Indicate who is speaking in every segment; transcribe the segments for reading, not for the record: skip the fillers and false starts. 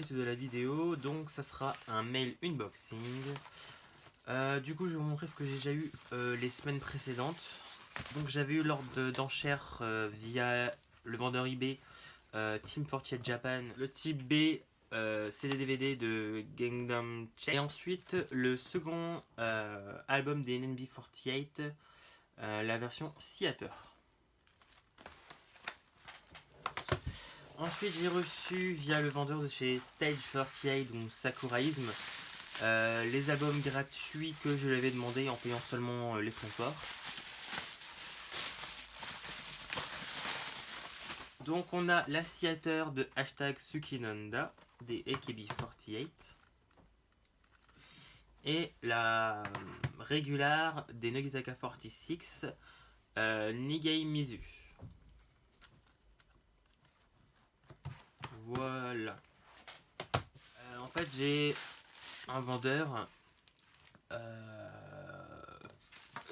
Speaker 1: suite de la vidéo, donc ça sera un mail unboxing. Du coup je vais vous montrer ce que j'ai déjà eu les semaines précédentes. Donc j'avais eu l'ordre d'enchère via le vendeur eBay Team 48 Japan, le type B CD-DVD de Gangnam Check. Et ensuite le second album des NMB48, la version Theater. Ensuite j'ai reçu via le vendeur de chez Stage 48, donc Sakuraism, les albums gratuits que je lui avais demandé en payant seulement les fonds forts. Donc on a la Theater de #Sukinanda des AKB48 et la régulière des Nogizaka 46 Nigei Mizu. Voilà. En fait j'ai un vendeur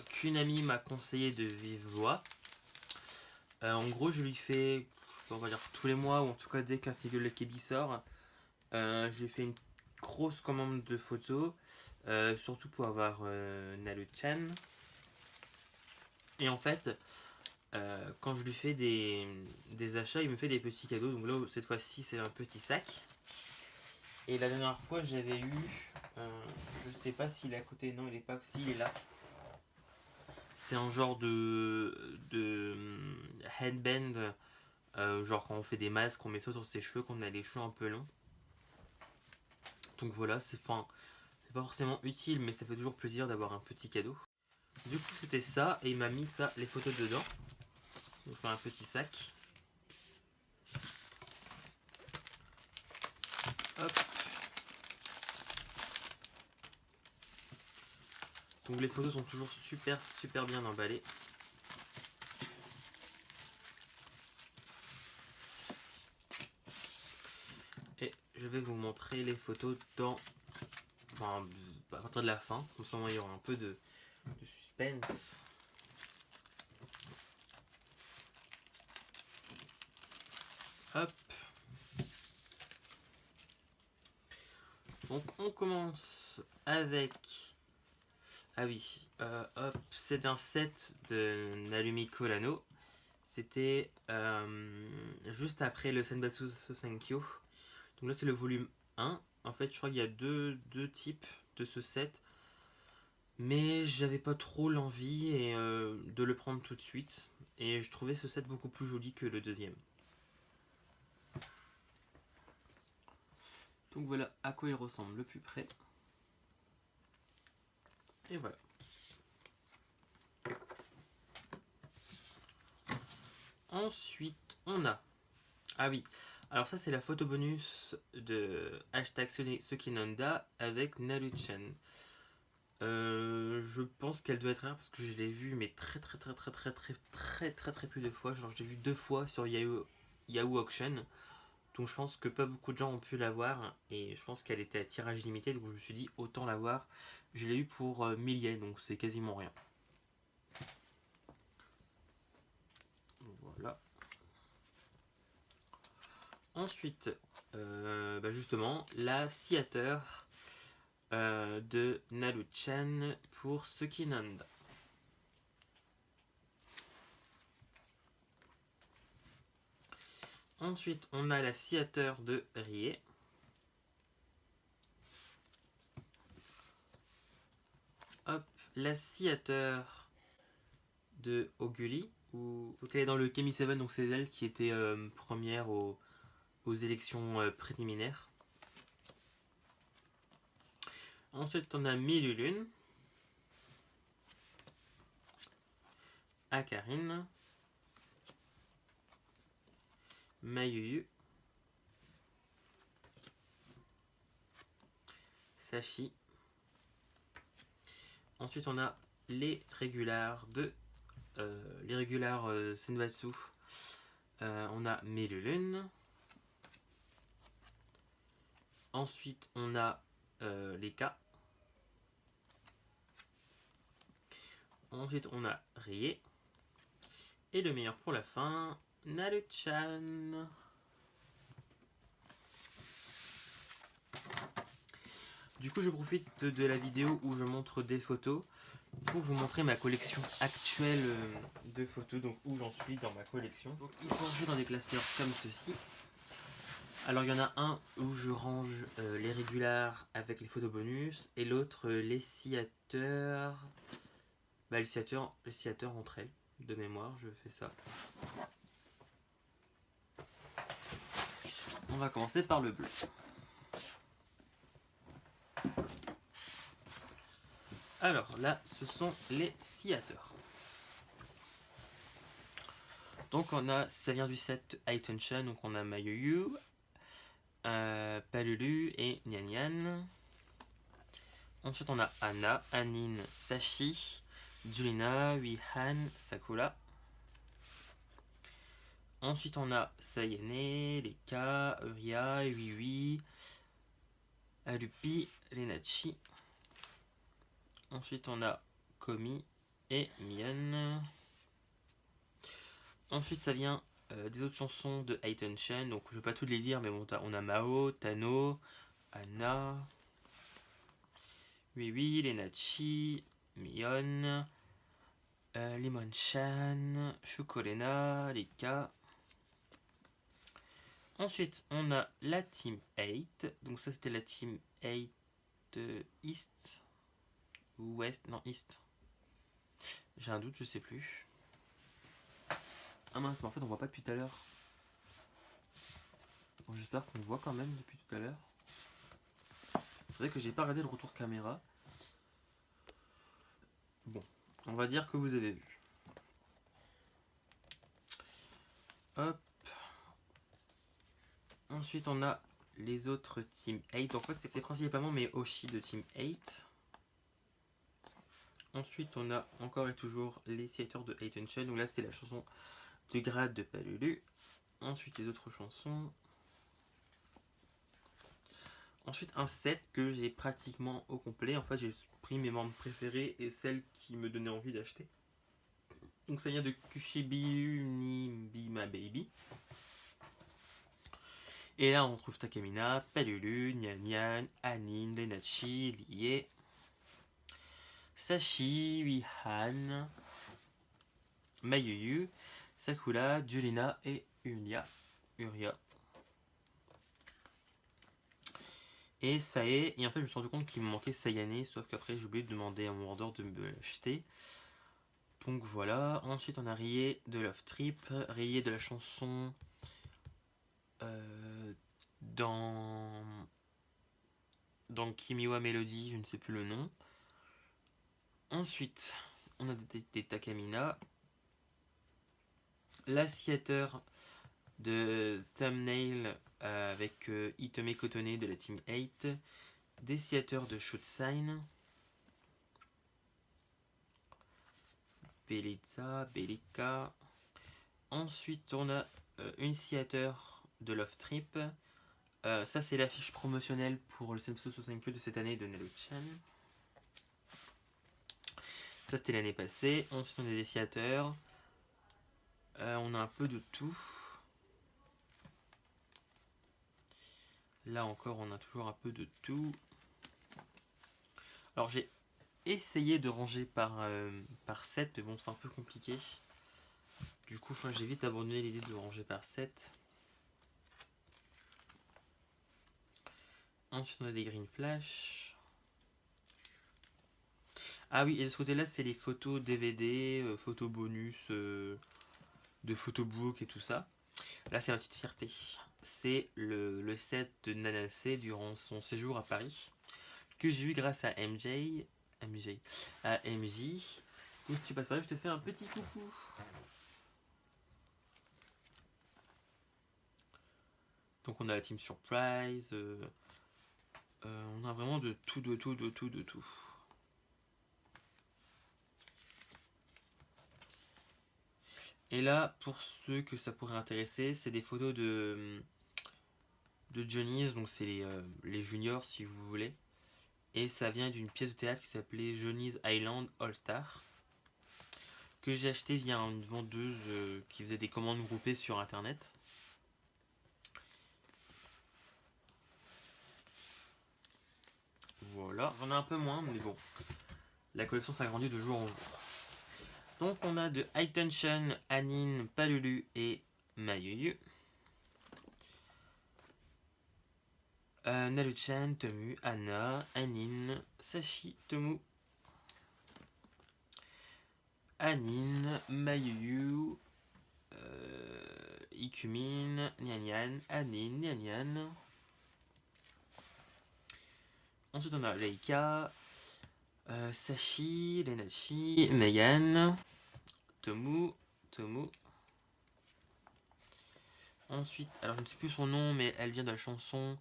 Speaker 1: qu'une amie m'a conseillé de vive voix. En gros je lui fais, on va dire tous les mois, ou en tout cas dès qu'un single AKB sort, je lui fais une grosse commande de photos, surtout pour avoir Naru-chan. Et en fait, quand je lui fais des achats, il me fait des petits cadeaux. Donc là, cette fois-ci, c'est un petit sac. Et la dernière fois, j'avais eu, je sais pas s'il est à côté, non, il est pas, si, il est là. C'était un genre de headband, genre quand on fait des masques, on met ça sur ses cheveux, qu'on a les cheveux un peu longs. Donc voilà, c'est pas forcément utile, mais ça fait toujours plaisir d'avoir un petit cadeau. Du coup, c'était ça, et il m'a mis ça, les photos dedans. Donc c'est un petit sac. Hop. Donc les photos sont toujours super bien emballées. Et je vais vous montrer les photos dans, enfin, à partir de la fin. Comme ça, il y aura un peu de suspense. Hop. Donc on commence avec, ah oui, hop, c'est un set de Narumi Kolano. C'était juste après le Senbatsu Sosenkyo. Donc là c'est le volume 1. En fait je crois qu'il y a deux types de ce set. Mais j'avais pas trop l'envie de le prendre tout de suite. Et je trouvais ce set beaucoup plus joli que le deuxième. Donc voilà à quoi il ressemble le plus près. Et voilà. Ensuite on a, ah oui, alors ça c'est la photo bonus de #Sukinanda avec Naru-chan. Je pense qu'elle doit être rare parce que je l'ai vue mais très peu de fois. Genre je l'ai vue 2 fois sur Yahoo Auction. Donc je pense que pas beaucoup de gens ont pu la voir. Et je pense qu'elle était à tirage limité. Donc je me suis dit autant la voir. Je l'ai eu pour 1000 yens. Donc c'est quasiment rien. Voilà. Ensuite, justement, la Theater de Naru-chan pour Sukinanda. Ensuite, on a la Theater de Rie. Hop, la Theater de Oguri. Donc elle est dans le Kemi 7, donc c'est elle qui était première aux élections préliminaires. Ensuite, on a Milulun, Akarine, Mayuyu, Sashi. Ensuite, on a les régulars de Senbatsu. On a Milulun. Ensuite, on a les K. Ensuite, on a Rie. Et le meilleur pour la fin, Naru-chan. Du coup, je profite de la vidéo où je montre des photos pour vous montrer ma collection actuelle de photos, donc où j'en suis dans ma collection. Donc, ils sont rangés dans des classeurs comme ceci. Alors, il y en a un où je range les régulars avec les photos bonus et l'autre les sciateurs. Bah, les sciateurs entre elles. De mémoire, je fais ça. On va commencer par le bleu. Alors là, ce sont les sciateurs. Donc on a, ça vient du set Attention, donc on a Mayuyu, Palulu et Nyan. Ensuite on a Anna, Anin, Sashi, Julina, Wihan, Sakura. Ensuite on a Sayene, Leka, Uria, Wiwi, Alupi, Lenachi. Ensuite on a Komi et Mion. Ensuite ça vient des autres chansons de Attention, donc je vais pas toutes les lire, mais bon, on a Mao, Tano, Anna, Wiwi, Lenachi, Mion, Lemon-chan, Chocolena, Leka. Ensuite on a la Team 8, donc ça c'était la Team 8 East ou West, non East. J'ai un doute, je sais plus. Ah mince, mais en fait on voit pas depuis tout à l'heure. Bon, j'espère qu'on voit quand même depuis tout à l'heure. C'est vrai que j'ai pas regardé le retour caméra. Bon, on va dire que vous avez vu. Hop. Ensuite on a les autres Team 8. Donc en fait c'est principalement mes Oshi de Team 8. Ensuite on a encore et toujours les sciateurs de Attention. Donc là c'est la chanson de grade de Palulu. Ensuite les autres chansons. Ensuite un set que j'ai pratiquement au complet. En fait j'ai pris mes membres préférés et celles qui me donnaient envie d'acheter. Donc ça vient de Kushibi ni Be My Baby. Et là on trouve Takamina, Palulu, Nyan Nyan, Anin, Lenachi, Lie, Sashi, Wihan, Mayuyu, Sakura, Julina et Uria. Et ça est, et en fait je me suis rendu compte qu'il me manquait Sayane, sauf qu'après j'ai oublié de demander à mon vendeur de me l'acheter. Donc voilà, ensuite on a Rie de Love Trip, Rie de la chanson dans Kimiwa Melody, je ne sais plus le nom. Ensuite, on a des Takamina, l'assiateur de Thumbnail avec Itome Kotone de la Team 8, des sciateurs de Shootsign, Belika. Ensuite, on a une sciateur de Love Trip. Ça, c'est l'affiche promotionnelle pour le Senso 65 de cette année de Nelo-chan. Ça, c'était l'année passée. Ensuite, on a des sciateurs. On a un peu de tout. Là encore, on a toujours un peu de tout. Alors, j'ai essayé de ranger par set, mais bon, c'est un peu compliqué. Du coup, je crois que j'ai vite abandonné l'idée de ranger par set. Ensuite, on a des green flash. Ah oui, et de ce côté-là, c'est les photos DVD, photos bonus, de photobook et tout ça. Là, c'est ma petite fierté. C'est le set de Nanase durant son séjour à Paris, que j'ai eu grâce à MJ. À MJ. Ou si tu passes par là, je te fais un petit coucou. Donc on a la team surprise. On a vraiment de tout. Et là, pour ceux que ça pourrait intéresser, c'est des photos de Johnny's, donc c'est les juniors si vous voulez. Et ça vient d'une pièce de théâtre qui s'appelait Johnny's Island All Star, que j'ai acheté via une vendeuse qui faisait des commandes groupées sur internet. Voilà, j'en ai un peu moins, mais bon. La collection s'agrandit de jour en jour. Donc on a de High Tension, Anin, Palulu et Mayuyu. Naruchan, Tomu, Anna, Anin, Sashi, Tomu, Anin, Mayuyu, Ikumin, Nyanyan, Anin, Nyanyan. Ensuite on a Reika, Sashi, Lenachi, Megan, Tomu. Ensuite, alors je ne sais plus son nom, mais elle vient de la chanson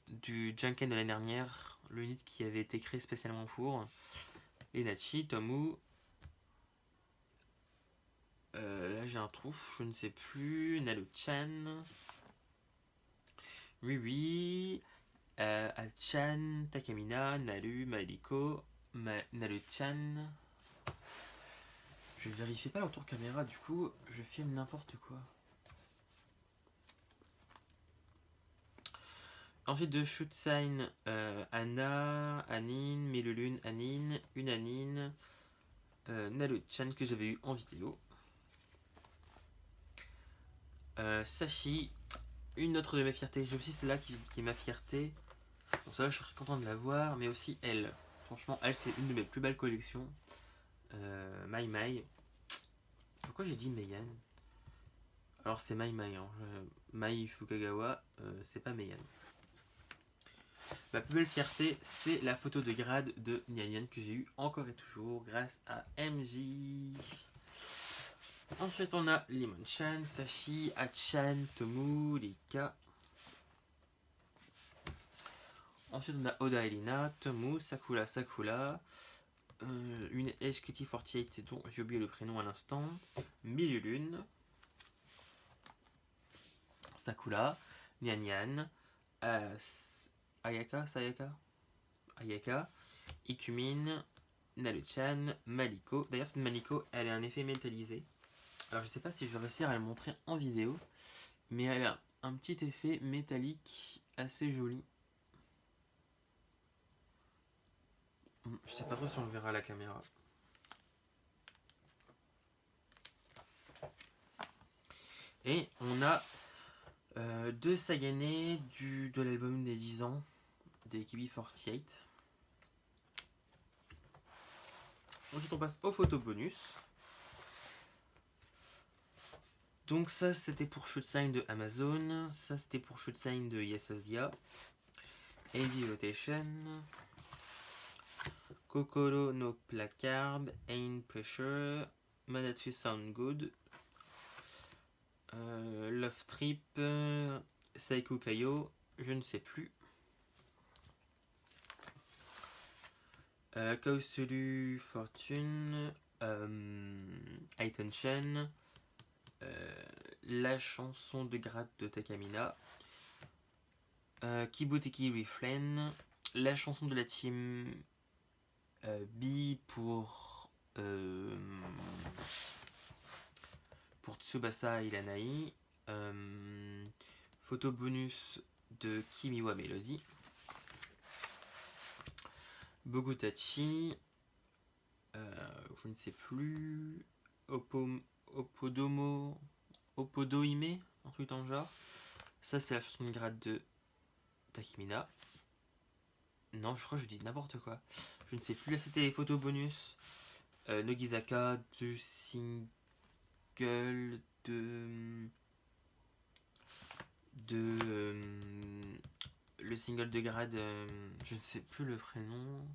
Speaker 1: du Junken de l'année dernière, le unit qui avait été créé spécialement pour Lenachi, Tomu. Là j'ai un trou, je ne sais plus. Nalu-chan. Oui. Al-chan, Takamina, Nalu, Maliko, Nalu-chan. Je vérifie pas l'autour caméra, du coup je filme n'importe quoi. Ensuite de Shoot Sign, Anna, Anin, Milulun, Anin, une Anin, Nalu-chan que j'avais eu en vidéo. Sashi, une autre de mes fiertés. J'ai aussi celle-là qui est ma fierté. Bon, ça, je serais content de la voir, mais aussi elle. Franchement, elle, c'est une de mes plus belles collections. Mai. Pourquoi j'ai dit Meian? Alors, c'est Mai. Hein. Mai Fukagawa, c'est pas Meian. Ma plus belle fierté, c'est la photo de grade de Nyanyan que j'ai eu encore et toujours grâce à MJ. Ensuite, on a Lemon-chan, Sashi, Hachan, Tomu, Rika. Ensuite, on a Oda Elina, Tomu, Sakura, une SKT48 dont j'ai oublié le prénom à l'instant, Milulun, Sakura, Nyanyan, Ayaka, Ikumin, Nalu-chan, Maliko. D'ailleurs, cette Maliko, elle a un effet métallisé. Alors, je sais pas si je vais réussir à le montrer en vidéo, mais elle a un petit effet métallique assez joli. Je sais pas trop si on le verra à la caméra. Et on a deux Sayane de l'album des 10 ans des KB48. Ensuite on passe aux photos bonus. Donc ça c'était pour Shoot Sign de Amazon. Ça c'était pour Shoot Sign de Yes Asia. Heavy Rotation. Kokoro no Placard. Ain Pressure. Manatsu Sound Good. Love Trip. Saiku Kayo. Je ne sais plus. Kaosuru Fortune. Aiton Chen. La chanson de grade de Takamina. Kibuteki Refrain. La chanson de la team B pour Tsubasa Ilanai. Photo bonus de Kimiwa Melody. Bogutachi. Je ne sais plus. Opodohime, un truc dans le genre. Ça, c'est la chanson de grade de Takimina. Non, je crois que je dis n'importe quoi. Je ne sais plus. Là, c'était les photos bonus. Nogizaka, du single le single de grade. Je ne sais plus le prénom.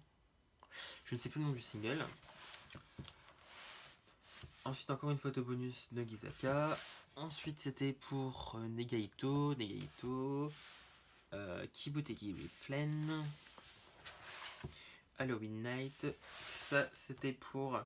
Speaker 1: Je ne sais plus le nom du single. Ensuite, encore une photo bonus Nogizaka. Ensuite, c'était pour Negaito. Kibuteki Refrain. Halloween Night. Ça, c'était pour